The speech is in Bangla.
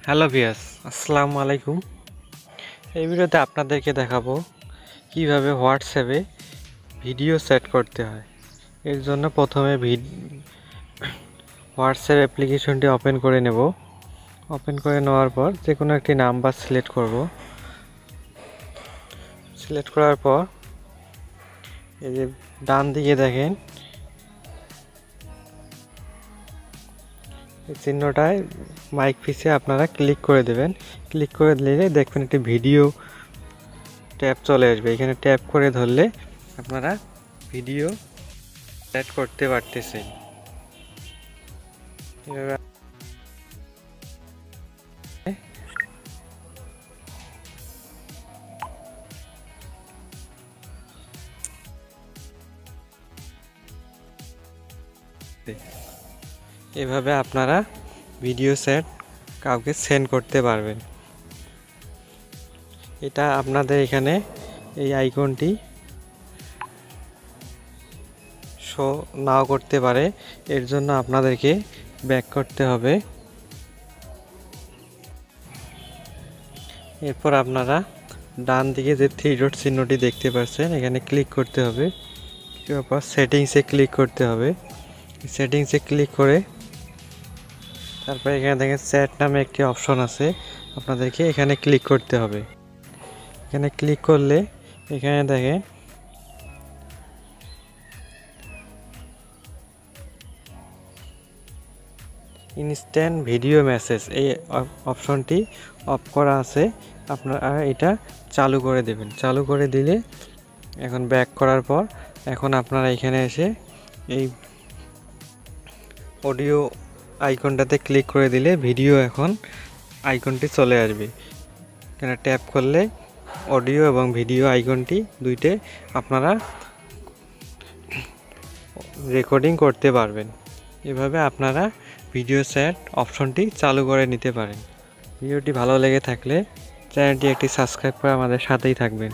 হ্যালো ভিউয়ার্স, আসসালামু আলাইকুম। এই ভিডিওতে আপনাদেরকে দেখাবো কিভাবে হোয়াটসঅ্যাপে ভিডিও সেট করতে হয়। এর জন্য প্রথমে হোয়াটসঅ্যাপ অ্যাপ্লিকেশনটি ওপেন করে নেব। ওপেন করে নেওয়ার পর যে কোনো একটি নাম্বার সিলেক্ট করব। সিলেক্ট করার পর এই যে ডান দিকে দেখেন এই চিহ্নটায় মাইক পিছে আপনারা ক্লিক করে দেবেন। ক্লিক করে দিলে দেখবেন একটি ভিডিও ট্যাব চলে আসবে। এখানে ট্যাপ করে ধরলে আপনারা ভিডিও সেট করতে পারতেছেন। এভাবে আপনারা ভিডিও সেট কাউকে সেন্ড করতে পারবেন। এটা আপনাদের এখানে এই আইকনটি শো নাও করতে পারে, এর জন্য আপনাদেরকে ব্যাক করতে হবে। এরপর আপনারা ডান দিকে যে 3 ডট চিহ্নটি দেখতে পাচ্ছেন এখানে ক্লিক করতে হবে। এরপর সেটিংসে ক্লিক করতে হবে। সেটিংসে ক্লিক করে তারপর এখানে দেখেন চ্যাট নামে একটি অপশন আছে, আপনাদেরকে এখানে ক্লিক করতে হবে। এখানে ক্লিক করলে এখানে দেখেন ইনস্ট্যান্ট ভিডিও মেসেজ এই অপশনটি অফ করা আছে, আপনারা এটা চালু করে দেবেন। চালু করে দিলে এখন ব্যাক করার পর এখন আপনারা এখানে এসে এই অডিও আইকনটাতে ক্লিক করে দিলে ভিডিও এখন আইকনটি চলে আসবে। এখানে ট্যাপ করলে অডিও এবং ভিডিও আইকনটি দুইটে আপনারা রেকর্ডিং করতে পারবেন। এভাবে আপনারা ভিডিও সেট অপশনটি চালু করে নিতে পারেন। ভিডিওটি ভালো লেগে থাকলে চ্যানেলটি একটি সাবস্ক্রাইব করে আমাদের সাথেই থাকবেন।